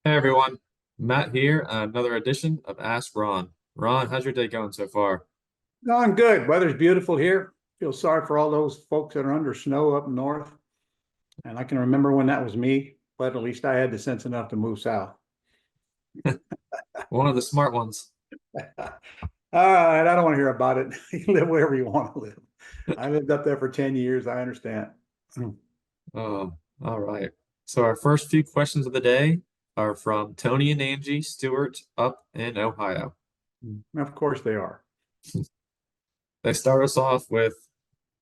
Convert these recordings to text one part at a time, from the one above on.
Hey everyone, Matt here, another edition of Ask Ron. Ron, how's your day going so far? No, I'm good. Weather's beautiful here. Feel sorry for all those folks that are under snow up north. And I can remember when that was me, but at least I had the sense enough to move south. One of the smart ones. All right, I don't want to hear about it. You live wherever you want to live. I lived up there for 10 years. I understand. Oh, all right. So our first few questions of the day are from Tony and Angie Stewart up in Ohio. Of course they are. They start us off with,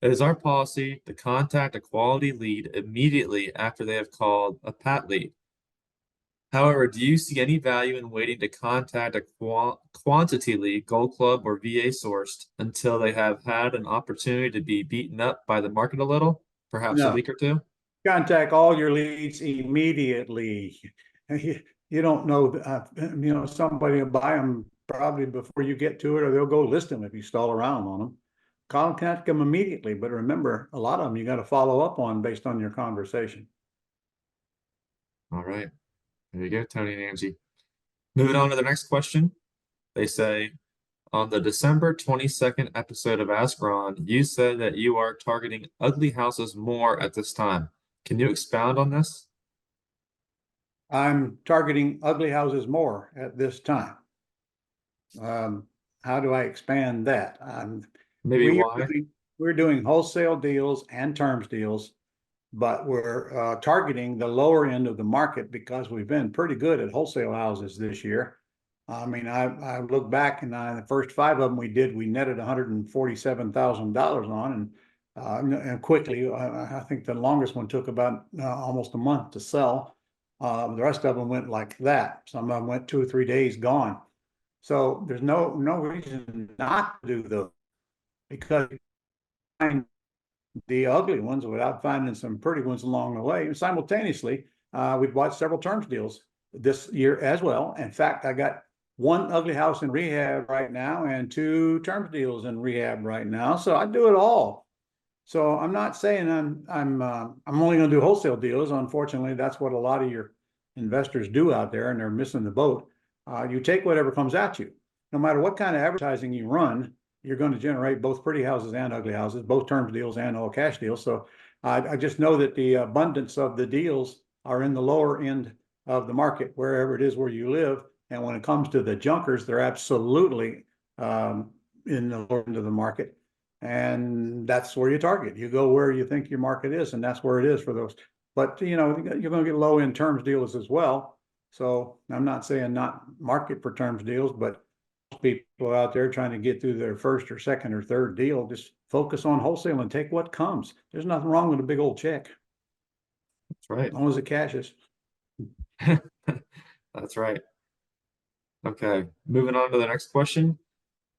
it is our policy to contact a quality lead immediately after they have called a pat lead. However, do you see any value in waiting to contact a quantity league, Gold Club, or VA sourced until they have had an opportunity to be beaten up by the market a little, perhaps a No, week or two? contact all your leads immediately. You don't know, somebody will buy them probably before you get to it, or they'll go list them if you stall around on them. Contact them immediately, but remember, a lot of them you got to follow up on based on your conversation. All right. There you go, Tony and Angie. Moving on to the next question. They say, on the December 22nd episode of Ask Ron, you said that you are targeting ugly houses more at this time. Can you expound on this? I'm targeting ugly houses more at this time. Um, how do I expand that? Maybe We are why? we're doing wholesale deals and terms deals, but we're targeting the lower end of the market because we've been pretty good at wholesale houses this year. I mean, I look back and the first five of them we netted $147,000 on, and quickly. I think the longest one took about almost a month to sell. The rest of them went like that. Some of them went 2 or 3 days gone. So there's no reason not to do those because the ugly ones without finding some pretty ones along the way. And simultaneously, we've bought several terms deals this year as well. In fact, I got one ugly house in rehab right now and two terms deals in rehab right now. So I do it all. So I'm not saying I'm only going to do wholesale deals. Unfortunately, that's what a lot of your investors do out there, and they're missing the boat. You take whatever comes at you, no matter what kind of advertising you run. You're going to generate both pretty houses and ugly houses, both terms deals and all cash deals. So I just know that the abundance of the deals are in the lower end of the market, wherever it is where you live. And when it comes to the junkers, they're absolutely in the lower end of the market. And that's where you target. You go where you think your market is, and that's where it is for those. But you're going to get low end terms deals as well. So I'm not saying not market for terms deals, but people out there trying to get through their first or second or third deal, just focus on wholesale and take what comes. There's nothing wrong with a big old check, That's right. as long as it cashes. That's right. Okay, moving on to the next question.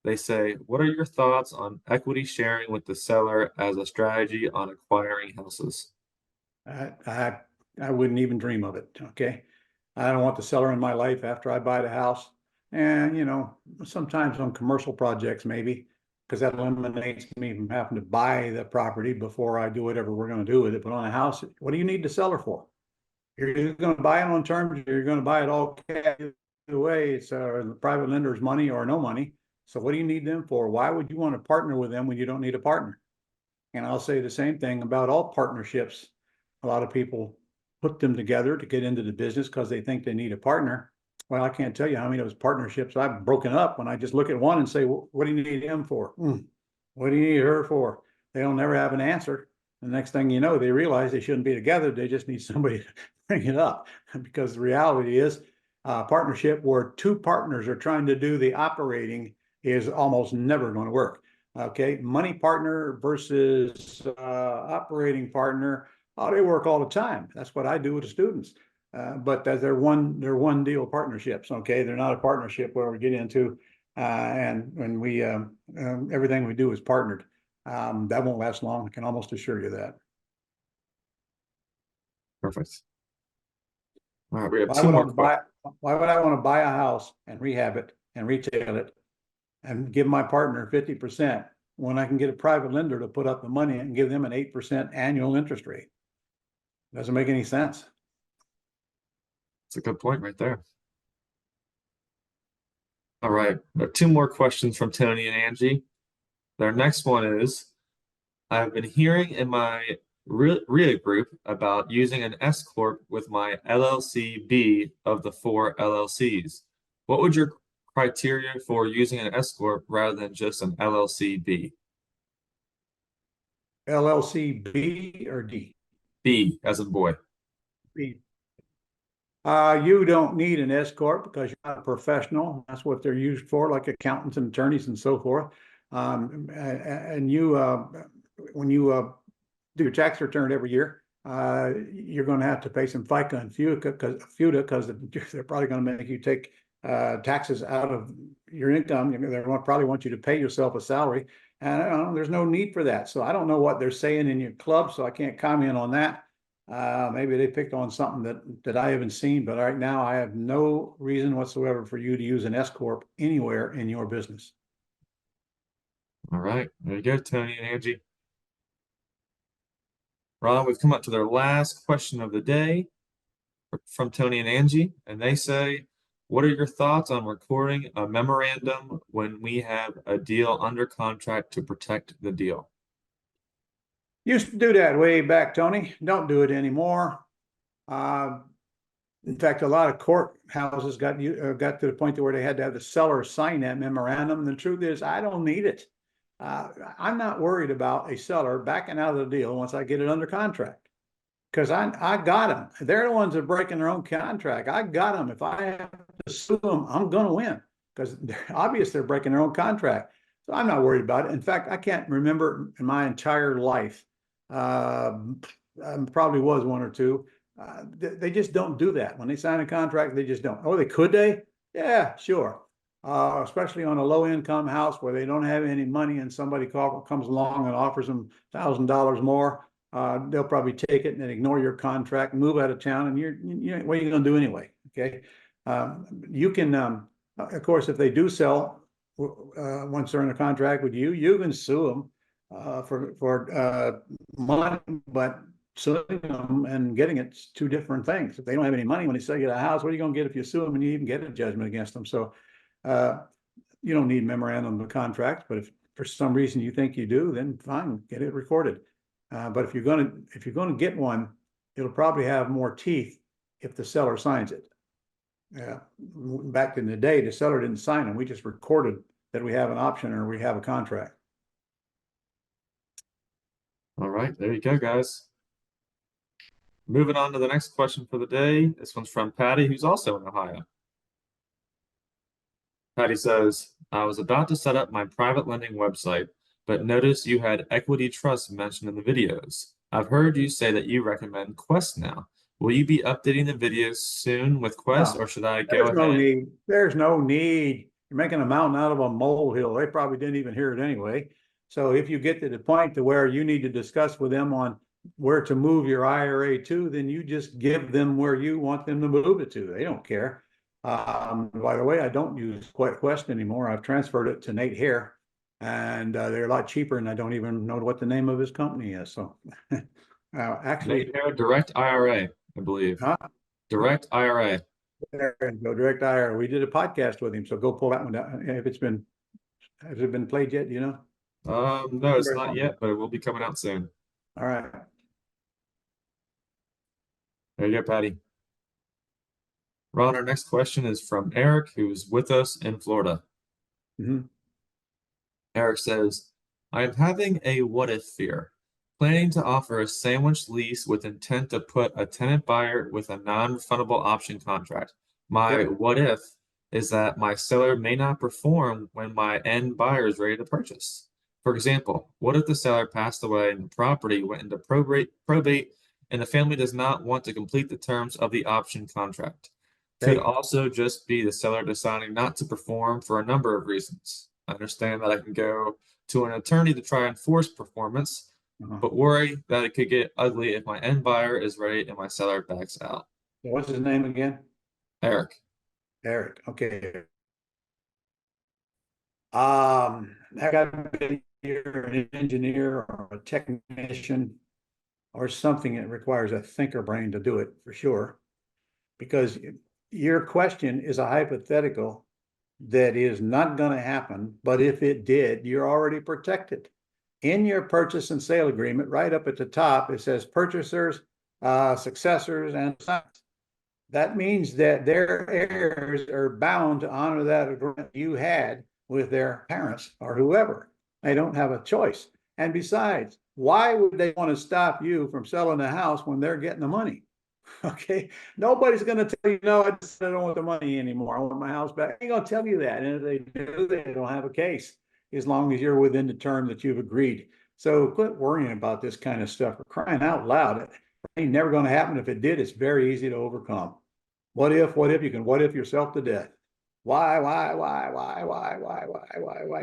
They say, what are your thoughts on equity sharing with the seller as a strategy on acquiring houses? I, I, I wouldn't even dream of it. Okay. I don't want the seller in my life after I buy the house. And, sometimes on commercial projects, maybe, because that eliminates me from having to buy the property before I do whatever we're going to do with it. But on a house, what do you need the seller for? You're either going to buy it on terms, or you're going to buy it all cash. Either way, it's the private lender's money or no money. So what do you need them for? Why would you want to partner with them when you don't need a partner? And I'll say the same thing about all partnerships. A lot of people put them together to get into the business because they think they need a partner. Well, I can't tell you how many of those partnerships I've broken up when I just look at one and say, well, what do you need him for? What do you need her for? They'll never have an answer. The next thing you know, they realize they shouldn't be together. They just need somebody to bring it up. Because the reality is, partnership where two partners are trying to do the operating is almost never going to work. Okay, money partner versus operating partner. Oh, they work all the time. That's what I do with the students. But they're one deal partnerships. Okay, they're not a partnership where we get into and when we everything we do is partnered. That won't last long. I can almost assure you that. Perfect. All right, we have Why two would I more questions. buy? Why would I want to buy a house and rehab it and retail it and give my partner 50% when I can get a private lender to put up the money and give them an 8% annual interest rate? Doesn't make any sense. It's a good point right there. All right, there are two more questions from Tony and Angie. Their next one is, I've been hearing in my RIA group about using an S corp with my LLC B of the four LLCs. What would your criteria for using an S corp rather than just an LLC B? LLC B or D? B as in boy. B. You don't need an S corp because you're not a professional. That's what they're used for, like accountants and attorneys and so forth. And you, when you do your tax return every year, you're going to have to pay some FICA and FUTA because they're probably going to make you take taxes out of your income. They're going to probably want you to pay yourself a salary, and there's no need for that. So I don't know what they're saying in your club, so I can't comment on that. Maybe they picked on something that I haven't seen, but right now I have no reason whatsoever for you to use an S corp anywhere in your business. All right, there you go, Tony and Angie. Ron, we've come up to their last question of the day from Tony and Angie, and they say, what are your thoughts on recording a memorandum when we have a deal under contract to protect the deal? Used to do that way back, Tony. Don't do it anymore. In fact, a lot of courthouses got to the point to where they had to have the seller sign that memorandum. And the truth is, I don't need it. I'm not worried about a seller backing out of the deal once I get it under contract, because I got them. They're the ones that are breaking their own contract. I got them. If I have to sue them, I'm going to win because they're obvious they're breaking their own contract. So I'm not worried about it. In fact, I can't remember in my entire life. Probably was one or two. They just don't do that. When they sign a contract, they just don't. Oh, they? Yeah, sure. Especially on a low income house where they don't have any money and somebody comes along and offers them $1,000 more. They'll probably take it and then ignore your contract, move out of town, and what are you going to do anyway? Okay. You can, of course, if they do sell once they're in a contract with you, you can sue them for money, but suing them and getting it's two different things. If they don't have any money when they sell you the house, what are you going to get if you sue them and you even get a judgment against them? So you don't need memorandum of contract, but if for some reason you think you do, then fine, get it recorded. But if you're going to get one, it'll probably have more teeth if the seller signs it. Back in the day, the seller didn't sign them. We just recorded that we have an option or we have a contract. All right, there you go, guys. Moving on to the next question for the day. This one's from Patty, who's also in Ohio. Patty says, I was about to set up my private lending website, but noticed you had equity trust mentioned in the videos. I've heard you say that you recommend Quest now. Will you be updating the videos soon with Quest, or should I go ahead? No need. There's no need. You're making a mountain out of a molehill. They probably didn't even hear it anyway. So if you get to the point to where you need to discuss with them on where to move your IRA to, then you just give them where you want them to move it to. They don't care. By the way, I don't use Quest anymore. I've transferred it to Nate Hare, and they're a lot cheaper, and I don't even know what the name of his company is. So actually, Nate Hare, Direct IRA, I believe. Direct IRA. There you go, Direct IRA. We did a podcast with him, so go pull that one down. Has it been played yet? Do you know? No, it's not yet, but it will be coming out soon. All right. There you go, Patty. Ron, our next question is from Eric, who's with us in Florida. Eric says, I am having a what if fear, planning to offer a sandwich lease with intent to put a tenant buyer with a non-refundable option contract. My what if is that my seller may not perform when my end buyer is ready to purchase. For example, what if the seller passed away and the property went into probate and the family does not want to complete the terms of the option contract? Could also just be the seller deciding not to perform for a number of reasons. I understand that I can go to an attorney to try and force performance, but worry that it could get ugly if my end buyer is ready and my seller backs out. What's his name again? Eric. Eric. Okay. I got to be an engineer or a technician or something that requires a thinker brain to do it for sure. because your question is a hypothetical that is not going to happen. But if it did, you're already protected. In your purchase and sale agreement, right up at the top, it says purchasers, successors, and sons. That means that their heirs are bound to honor that agreement you had with their parents or whoever. They don't have a choice. And besides, why would they want to stop you from selling the house when they're getting the money? Okay. Nobody's going to tell you, no, I don't want the money anymore. I want my house back. They ain't going to tell you that. And if they do, they don't have a case as long as you're within the term that you've agreed. So quit worrying about this kind of stuff. We're crying out loud. It ain't never going to happen. If it did, it's very easy to overcome. What if you can what if yourself to death? Why?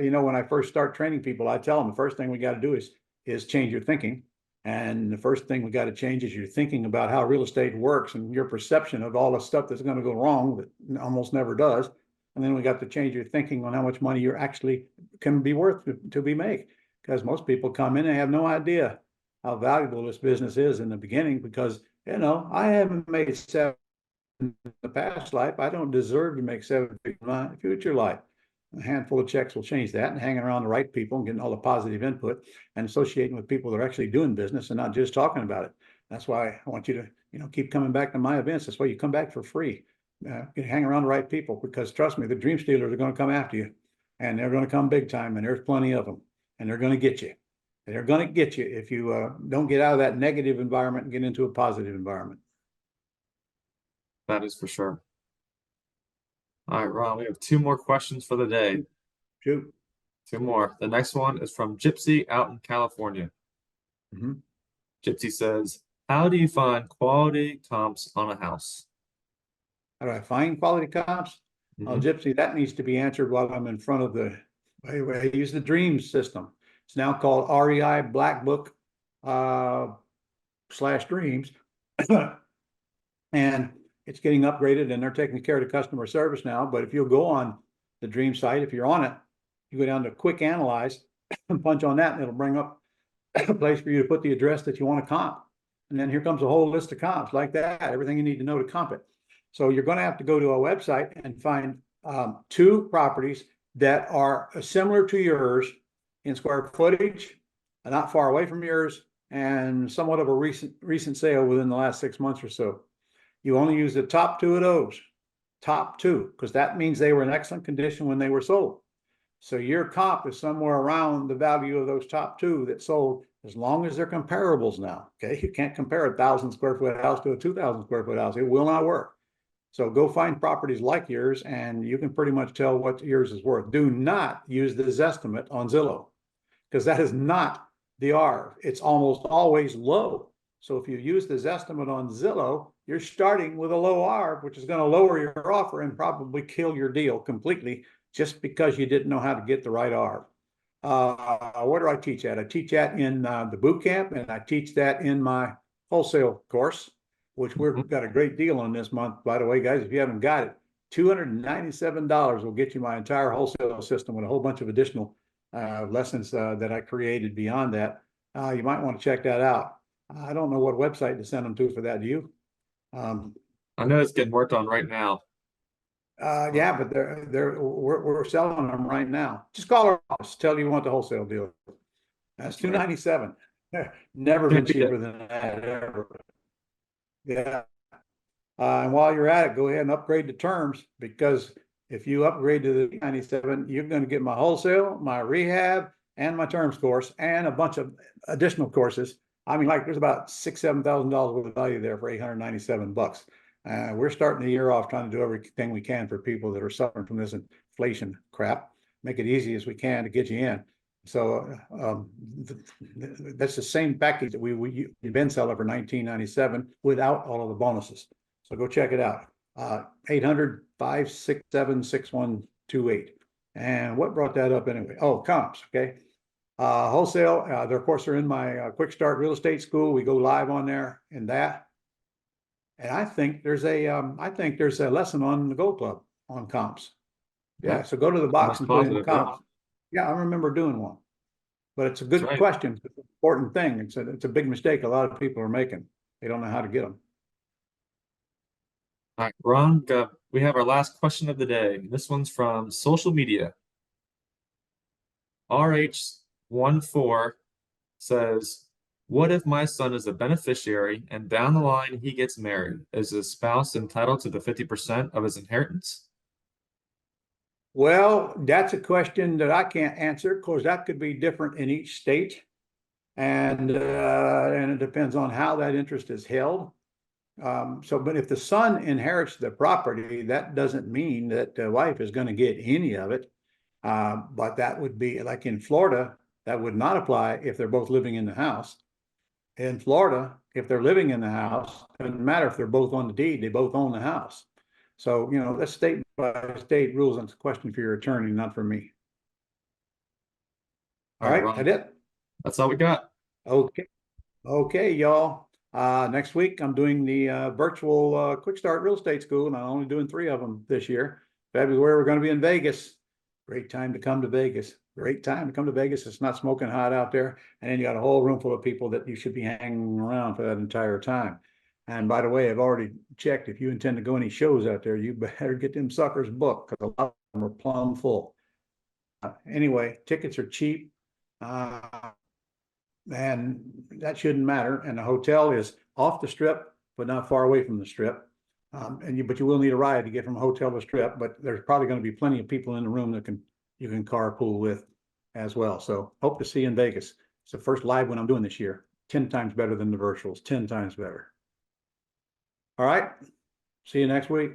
You know, when I first start training people, I tell them the first thing we got to do is change your thinking. And the first thing we got to change is your thinking about how real estate works and your perception of all the stuff that's going to go wrong that almost never does. And then we got to change your thinking on how much money you're actually can be worth to be made. Because most people come in and have no idea how valuable this business is in the beginning, because, you know, I haven't made seven in the past life. I don't deserve to make seven in my future life. A handful of checks will change that, and hanging around the right people and getting all the positive input and associating with people that are actually doing business and not just talking about it. That's why I want you to, you know, keep coming back to my events. That's why you come back for free. Hang around the right people, because trust me, the dream stealers are going to come after you, and they're going to come big time, and there's plenty of them, and they're going to get you. And they're going to get you if you don't get out of that negative environment and get into a positive environment. That is for sure. All right, Ron, we have two more questions for the day. Shoot. Two more. The next one is from Gypsy out in California. Gypsy says, how do you find quality comps on a house? How do I find quality comps? Well, Gypsy, that needs to be answered while I'm in front of the, I use the Dreams system. It's now called REI Black Book / Dreams. And it's getting upgraded, and they're taking care of the customer service now. But if you'll go on the Dream site, if you're on it, you go down to Quick Analyze and punch on that, and it'll bring up a place for you to put the address that you want to comp. And then here comes a whole list of comps like that, everything you need to know to comp it. So you're going to have to go to a website and find two properties that are similar to yours in square footage, not far away from yours, and somewhat of a recent sale within the last 6 months or so. You only use the top two of those, top two, because that means they were in excellent condition when they were sold. So your comp is somewhere around the value of those top two that sold, as long as they're comparables now. Okay, you can't compare a 1,000 square foot house to a 2,000 square foot house. It will not work. So go find properties like yours, and you can pretty much tell what yours is worth. Do not use the Zestimate on Zillow, because that is not the ARV. It's almost always low. So if you use the Zestimate on Zillow, you're starting with a low ARV, which is going to lower your offer and probably kill your deal completely, just because you didn't know how to get the right ARV. Where do I teach that? I teach that in the boot camp, and I teach that in my wholesale course, which we've got a great deal on this month. By the way, guys, if you haven't got it, $297 will get you my entire wholesale system with a whole bunch of additional lessons that I created beyond that. You might want to check that out. I don't know what website to send them to for that. Do you? I know it's getting worked on right now. Yeah, but we're selling them right now. Just call our office, tell you want the wholesale deal. That's $297. Never been cheaper than that ever. Yeah. And while you're at it, go ahead and upgrade the terms, because if you upgrade to the 97, you're going to get my wholesale, my rehab, and my terms course, and a bunch of additional courses. I mean, like, there's about $6,000-7,000 worth of value there for $897. We're starting the year off trying to do everything we can for people that are suffering from this inflation crap, make it easy as we can to get you in. So that's the same package that we've been selling for $1997 without all of the bonuses. So go check it out. 800-567-6128. And what brought that up anyway? Oh, comps. Okay. Wholesale. They're, of course, they're in my Quick Start Real Estate School. We go live on there in that. And I think there's a lesson on the Gold Club on comps. Yeah. So go to the box and put in comps. Yeah, I remember doing one. But it's a good question. It's an important thing. It's a big mistake a lot of people are making. They don't know how to get them. All right, Ron, we have our last question of the day. This one's from social media. RH14 says, what if my son is a beneficiary and down the line he gets married? Is his spouse entitled to the 50% of his inheritance? Well, that's a question that I can't answer because that could be different in each state. And it depends on how that interest is held. But if the son inherits the property, that doesn't mean that the wife is going to get any of it. But that would be like in Florida, that would not apply if they're both living in the house. In Florida, if they're living in the house, it doesn't matter if they're both on the deed, they both own the house. So, that's state by state rules, and it's a question for your attorney, not for me. All All right, right, Ron, that's it. that's all we got. Okay. Okay, y'all. Next week I'm doing the virtual Quick Start Real Estate School, and I'm only doing 3 of them this year. February we're going to be in Vegas. Great time to come to Vegas. Great time to come to Vegas. It's not smoking hot out there, and then you got a whole room full of people that you should be hanging around for that entire time. And by the way, I've already checked. If you intend to go any shows out there, you better get them suckers booked because a lot of them are plumb full. Anyway, tickets are cheap. And that shouldn't matter. And the hotel is off the strip, but not far away from the strip. But you will need a ride to get from hotel to strip. But there's probably going to be plenty of people in the room that you can carpool with as well. So hope to see you in Vegas. It's the first live one I'm doing this year. 10 times better than the virtuals. 10 times better. All right. See you next week.